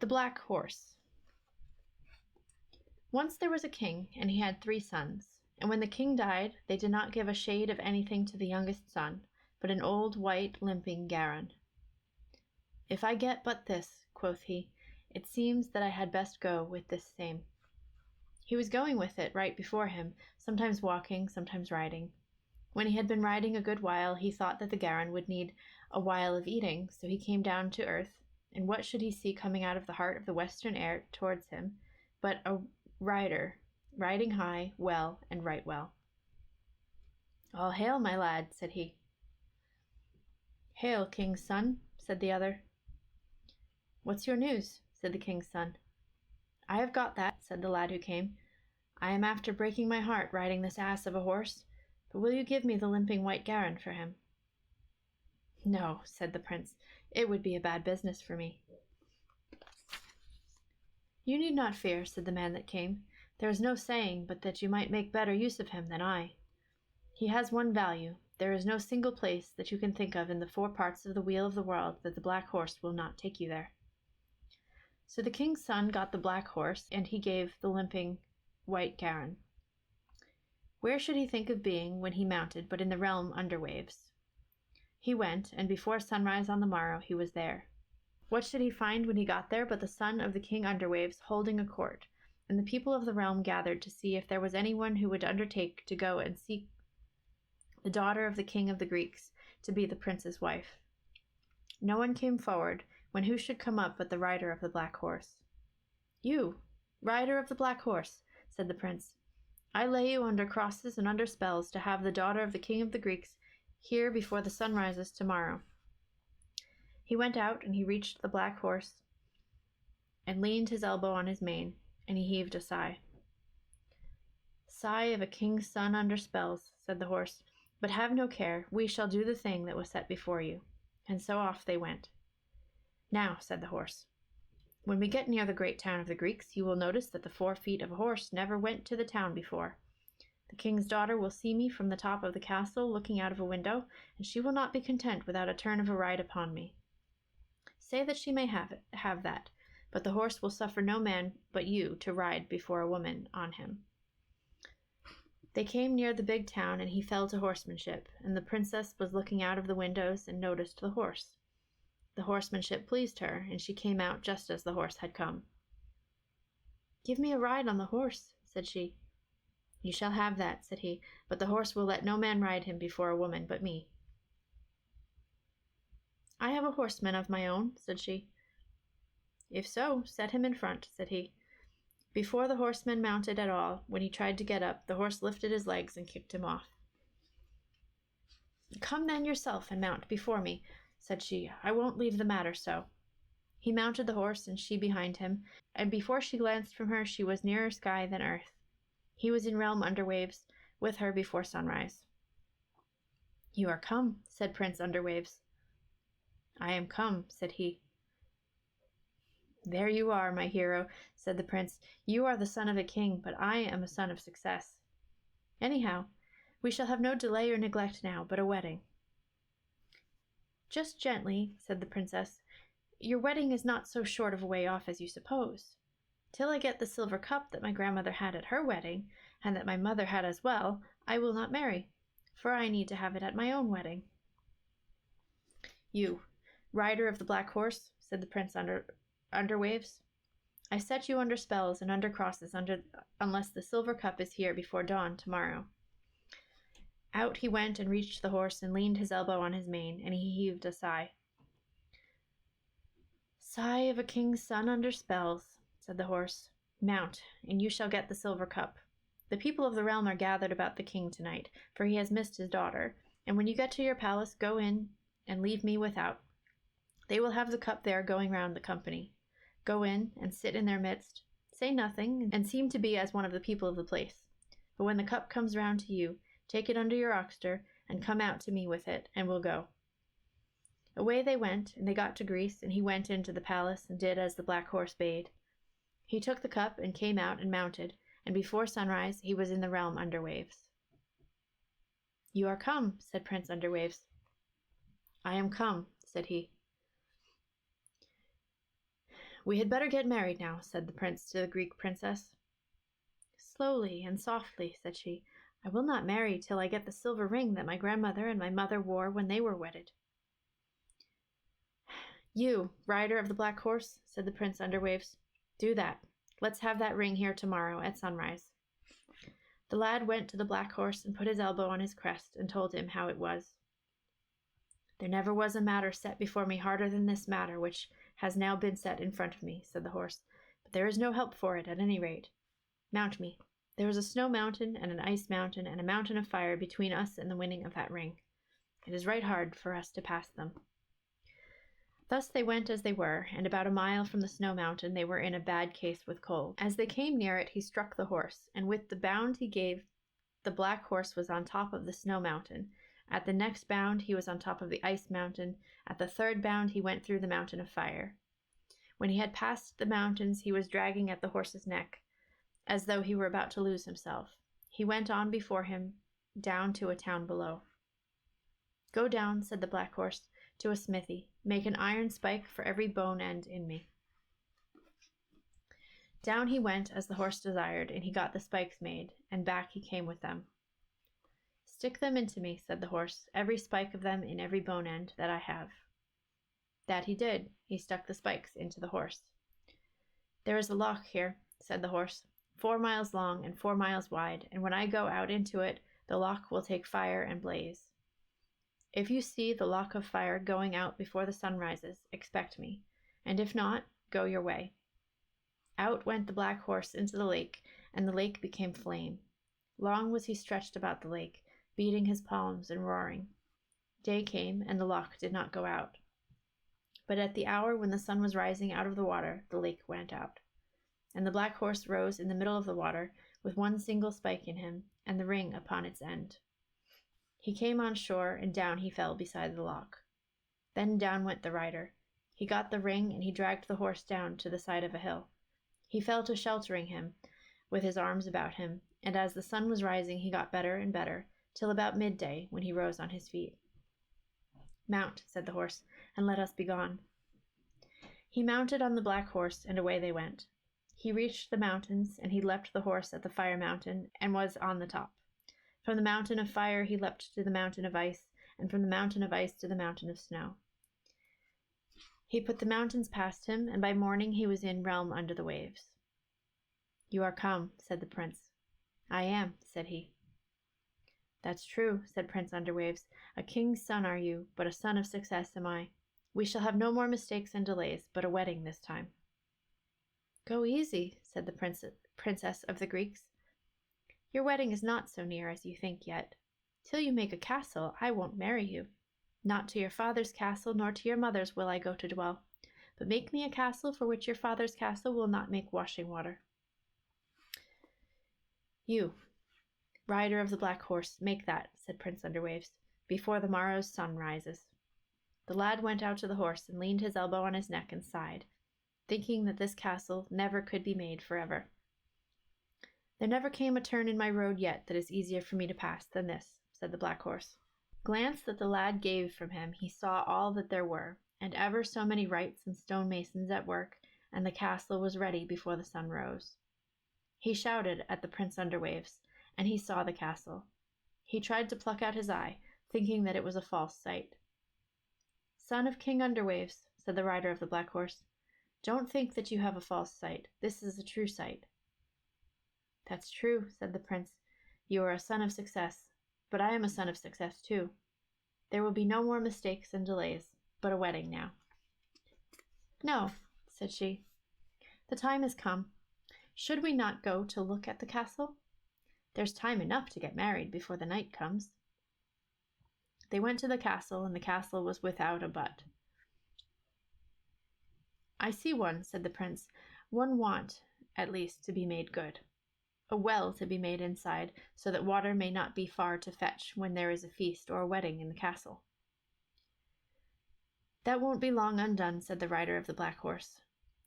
The Black Horse. Once there was a king, and he had 3 sons. And when the king died, they did not give a shade of anything to the youngest son, but an old, white, limping Garron. "If I get but this," quoth he, "it seems that I had best go with this same." He was going with it right before him, sometimes walking, sometimes riding. When he had been riding a good while, he thought that the Garron would need a while of eating, so he came down to earth, and what should he see coming out of the heart of the western air towards him but a rider, riding high, well, and right well. "All hail, my lad," said he. "Hail, king's son," said the other. "What's your news?" said the king's son. "I have got that," said the lad who came. "I am after breaking my heart riding this ass of a horse, but will you give me the limping white Garron for him?" "No," said the prince, "it would be a bad business for me." "You need not fear," said the man that came. "There is no saying but that you might make better use of him than I. He has one value. There is no single place that you can think of in the 4 parts of the wheel of the world that the black horse will not take you there." So the king's son got the black horse, and he gave the limping white Garron. Where should he think of being when he mounted but in the realm under waves? He went, and before sunrise on the morrow he was there. What should he find when he got there but the son of the king under waves holding a court, and the people of the realm gathered to see if there was anyone who would undertake to go and seek the daughter of the king of the Greeks to be the prince's wife. No one came forward, when who should come up but the rider of the black horse. "You, rider of the black horse," said the prince, "I lay you under crosses and under spells to have the daughter of the king of the Greeks here before the sun rises tomorrow." He went out, and he reached the black horse, and leaned his elbow on his mane, and he heaved a sigh. "Sigh of a king's son under spells," said the horse, "but have no care, we shall do the thing that was set before you." And so off they went. "Now," said the horse, "when we get near the great town of the Greeks, you will notice that the 4 feet of a horse never went to the town before. The king's daughter will see me from the top of the castle looking out of a window, and she will not be content without a turn of a ride upon me. Say that she may have that, but the horse will suffer no man but you to ride before a woman on him." They came near the big town, and he fell to horsemanship, and the princess was looking out of the windows and noticed the horse. The horsemanship pleased her, and she came out just as the horse had come. "Give me a ride on the horse," said she. "You shall have that," said he, "but the horse will let no man ride him before a woman but me." "I have a horseman of my own," said she. "If so, set him in front," said he. Before the horseman mounted at all, when he tried to get up, the horse lifted his legs and kicked him off. "Come then yourself and mount before me," said she. "I won't leave the matter so." He mounted the horse, and she behind him, and before she glanced from her, she was nearer sky than earth. He was in realm under waves, with her before sunrise. "You are come," said Prince Underwaves. "I am come," said he. "There you are, my hero," said the prince. "You are the son of a king, but I am a son of success. Anyhow, we shall have no delay or neglect now, but a wedding." "Just gently," said the princess. "Your wedding is not so short of a way off as you suppose. Till I get the silver cup that my grandmother had at her wedding, and that my mother had as well, I will not marry, for I need to have it at my own wedding." "You, rider of the black horse," said the prince under waves, "I set you under spells and under crosses unless the silver cup is here before dawn tomorrow." Out he went and reached the horse and leaned his elbow on his mane, and he heaved a sigh. "Sigh of a king's son under spells," said the horse. "Mount, and you shall get the silver cup. The people of the realm are gathered about the king tonight, for he has missed his daughter, and when you get to your palace, go in and leave me without. They will have the cup there going round the company. Go in and sit in their midst. Say nothing, and seem to be as one of the people of the place. But when the cup comes round to you, take it under your oxter, and come out to me with it, and we'll go." Away they went, and they got to Greece, and he went into the palace and did as the black horse bade. He took the cup and came out and mounted, and before sunrise he was in the realm under waves. "You are come," said Prince Underwaves. "I am come," said he. "We had better get married now," said the prince to the Greek princess. "Slowly and softly," said she. "I will not marry till I get the silver ring that my grandmother and my mother wore when they were wedded." "You, rider of the black horse," said the prince under waves, "do that. Let's have that ring here tomorrow at sunrise." The lad went to the black horse and put his elbow on his crest and told him how it was. "There never was a matter set before me harder than this matter which has now been set in front of me," said the horse, "but there is no help for it at any rate. Mount me. There is a snow mountain and an ice mountain and a mountain of fire between us and the winning of that ring. It is right hard for us to pass them." Thus they went as they were, and about a mile from the snow mountain they were in a bad case with cold. As they came near it he struck the horse, and with the bound he gave, the black horse was on top of the snow mountain. At the next bound he was on top of the ice mountain. At the third bound he went through the mountain of fire. When he had passed the mountains he was dragging at the horse's neck, as though he were about to lose himself. He went on before him, down to a town below. "Go down," said the black horse, "to a smithy. Make an iron spike for every bone end in me." Down he went as the horse desired, and he got the spikes made, and back he came with them. "Stick them into me," said the horse, "every spike of them in every bone end that I have." That he did. He stuck the spikes into the horse. "There is a loch here," said the horse, 4 miles long and 4 miles wide, and when I go out into it, the loch will take fire and blaze. If you see the loch of fire going out before the sun rises, expect me, and if not, go your way." Out went the black horse into the lake, and the lake became flame. Long was he stretched about the lake, beating his palms and roaring. Day came, and the loch did not go out. But at the hour when the sun was rising out of the water, the lake went out. And the black horse rose in the middle of the water, with one single spike in him, and the ring upon its end. He came on shore, and down he fell beside the loch. Then down went the rider. He got the ring, and he dragged the horse down to the side of a hill. He fell to sheltering him, with his arms about him, and as the sun was rising he got better and better, till about midday, when he rose on his feet. "Mount," said the horse, "and let us be gone." He mounted on the black horse, and away they went. He reached the mountains, and he leapt the horse at the fire mountain, and was on the top. From the mountain of fire he leapt to the mountain of ice, and from the mountain of ice to the mountain of snow. He put the mountains past him, and by morning he was in realm under the waves. "You are come," said the prince. "I am," said he. "That's true," said Prince Underwaves. "A king's son are you, but a son of success am I. We shall have no more mistakes and delays, but a wedding this time." "Go easy," said the princess of the Greeks. "Your wedding is not so near as you think yet. Till you make a castle, I won't marry you. Not to your father's castle, nor to your mother's will I go to dwell. But make me a castle for which your father's castle will not make washing water." "You, rider of the black horse, make that," said Prince Underwaves, "before the morrow's sun rises." The lad went out to the horse and leaned his elbow on his neck and sighed, thinking that this castle never could be made forever. "There never came a turn in my road yet that is easier for me to pass than this," said the black horse. Glance that the lad gave from him, he saw all that there were, and ever so many wrights and stonemasons at work, and the castle was ready before the sun rose. He shouted at the Prince Underwaves, and he saw the castle. He tried to pluck out his eye, thinking that it was a false sight. "Son of King Underwaves," said the rider of the black horse, "don't think that you have a false sight. This is a true sight." "That's true," said the prince. "You are a son of success, but I am a son of success too. There will be no more mistakes and delays, but a wedding now." "No," said she. "The time has come. Should we not go to look at the castle? There's time enough to get married before the night comes." They went to the castle, and the castle was without a but. "I see one," said the prince. "One want, at least, to be made good. A well to be made inside, so that water may not be far to fetch when there is a feast or a wedding in the castle." "That won't be long undone," said the rider of the black horse.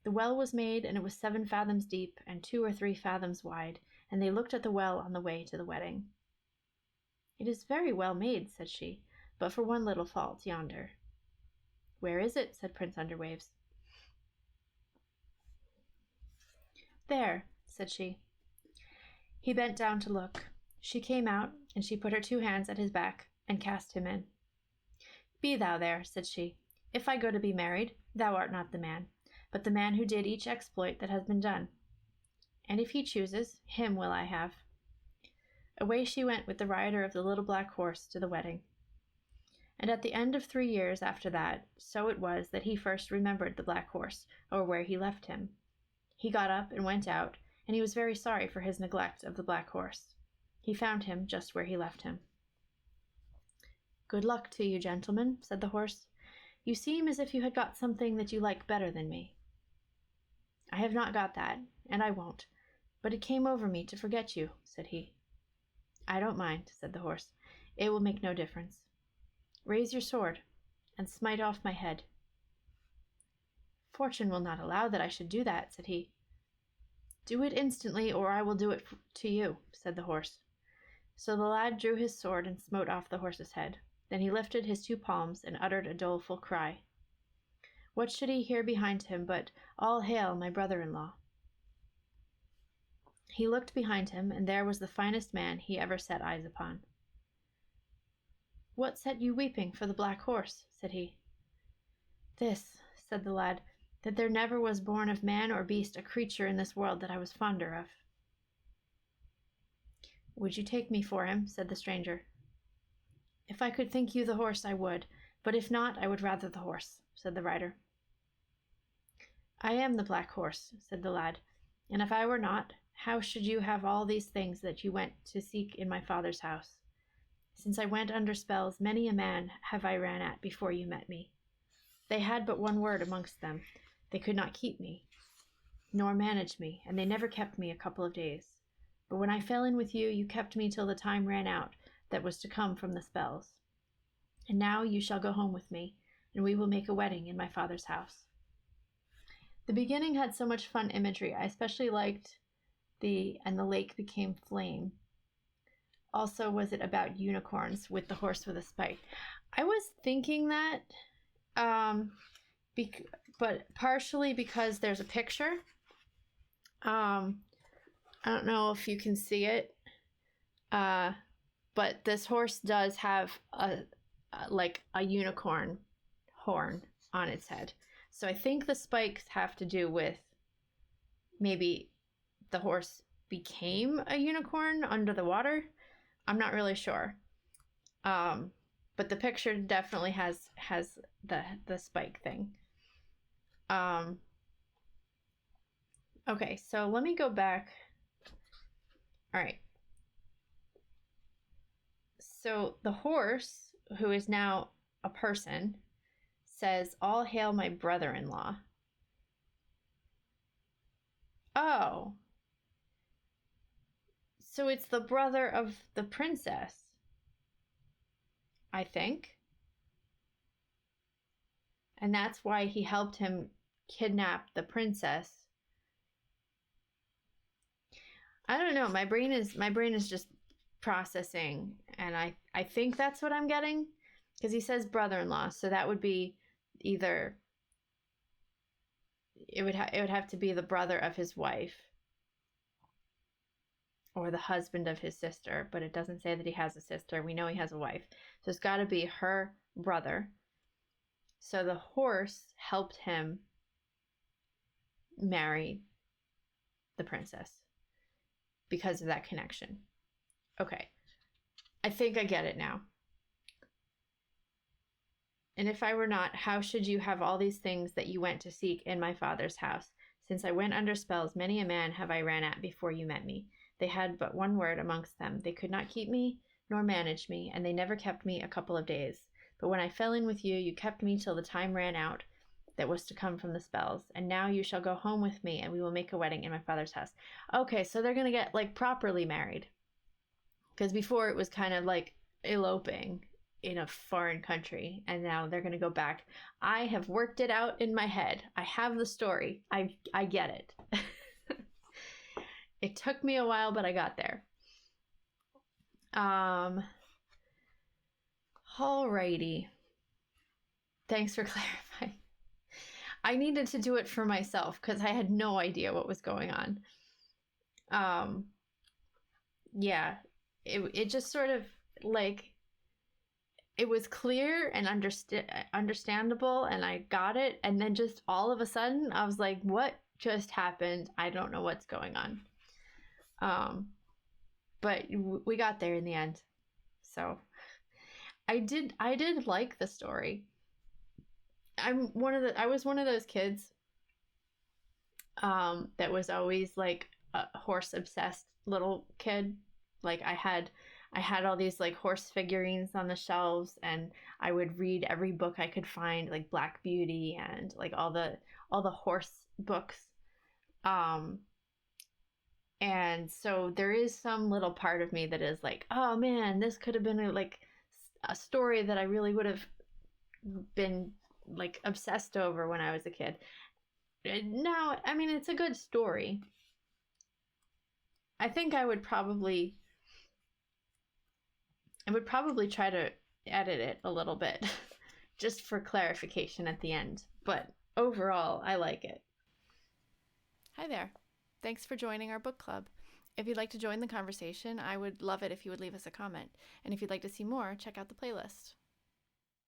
The well was made, and it was 7 fathoms deep and 2 or 3 fathoms wide, and they looked at the well on the way to the wedding. "It is very well made," said she, "but for one little fault yonder." "Where is it?" said Prince Underwaves. There, said she. He bent down to look. She came out, and she put her 2 hands at his back and cast him in. Be thou there, said she. If I go to be married, thou art not the man, but the man who did each exploit that has been done. And if he chooses, him will I have. Away she went with the rider of the little black horse to the wedding. And at the end of 3 years after that, so it was that he first remembered the black horse, or where he left him. He got up and went out, and he was very sorry for his neglect of the black horse. He found him just where he left him. Good luck to you, gentlemen, said the horse. You seem as if you had got something that you like better than me. I have not got that, and I won't, but it came over me to forget you, said he. I don't mind, said the horse. It will make no difference. Raise your sword, and smite off my head. Fortune will not allow that I should do that, said he. Do it instantly, or I will do it to you, said the horse. So the lad drew his sword and smote off the horse's head. Then he lifted his 2 palms and uttered a doleful cry. What should he hear behind him but, All hail, my brother-in-law? He looked behind him, and there was the finest man he ever set eyes upon. What set you weeping for the black horse? Said he. This, said the lad, that there never was born of man or beast a creature in this world that I was fonder of. Would you take me for him? Said the stranger. If I could think you the horse, I would, but if not, I would rather the horse, said the rider. I am the black horse, said the lad, and if I were not, how should you have all these things that you went to seek in my father's house? Since I went under spells, many a man have I ran at before you met me. They had but one word amongst them. They could not keep me, nor manage me, and they never kept me a couple of days. But when I fell in with you, you kept me till the time ran out that was to come from the spells. And now you shall go home with me, and we will make a wedding in my father's house. The beginning had so much fun imagery. I especially liked and the lake became flame. Also, was it about unicorns with the horse with a spike? I was thinking that, but partially because there's a picture. I don't know if you can see it, but this horse does have a unicorn horn on its head. So I think the spikes have to do with maybe the horse became a unicorn under the water. I'm not really sure. But the picture definitely has the spike thing. Okay, so let me go back. All right. So the horse, who is now a person, says, All hail my brother-in-law. Oh. So it's the brother of the princess, I think. And that's why he helped him kidnap the princess. I don't know. My brain is just processing, and I think that's what I'm getting, because he says brother-in-law, so that would be either it would have to be the brother of his wife or the husband of his sister, but it doesn't say that he has a sister. We know he has a wife, so it's got to be her brother. So the horse helped him marry the princess because of that connection. Okay, I think I get it now. And if I were not, how should you have all these things that you went to seek in my father's house? Since I went under spells, many a man have I ran at before you met me. They had but one word amongst them. They could not keep me, nor manage me, and they never kept me a couple of days. But when I fell in with you, you kept me till the time ran out that was to come from the spells. And now you shall go home with me, and we will make a wedding in my father's house. Okay, so they're going to get, like, properly married. Because before it was kind of like eloping in a foreign country, and now they're going to go back. I have worked it out in my head. I have the story. I get it. It took me a while, but I got there. Alrighty. Thanks for clarifying. I needed to do it for myself because I had no idea what was going on. Um, yeah, it just sort of like it was clear and understandable, and I got it, and then just all of a sudden I was like, what just happened? I don't know what's going on. But we got there in the end. So I did like the story. I was one of those kids that was always like a horse obsessed little kid. Like I had all these like horse figurines on the shelves, and I would read every book I could find, like Black Beauty and like all the horse books. Um and so there is some little part of me that is like, oh man, this could have been like a story that I really would have been like obsessed over when I was a kid. Now, I mean, it's a good story. I think I would probably try to edit it a little bit just for clarification at the end. But overall, I like it. Hi there. Thanks for joining our book club. If you'd like to join the conversation, I would love it if you would leave us a comment. And if you'd like to see more, check out the playlist.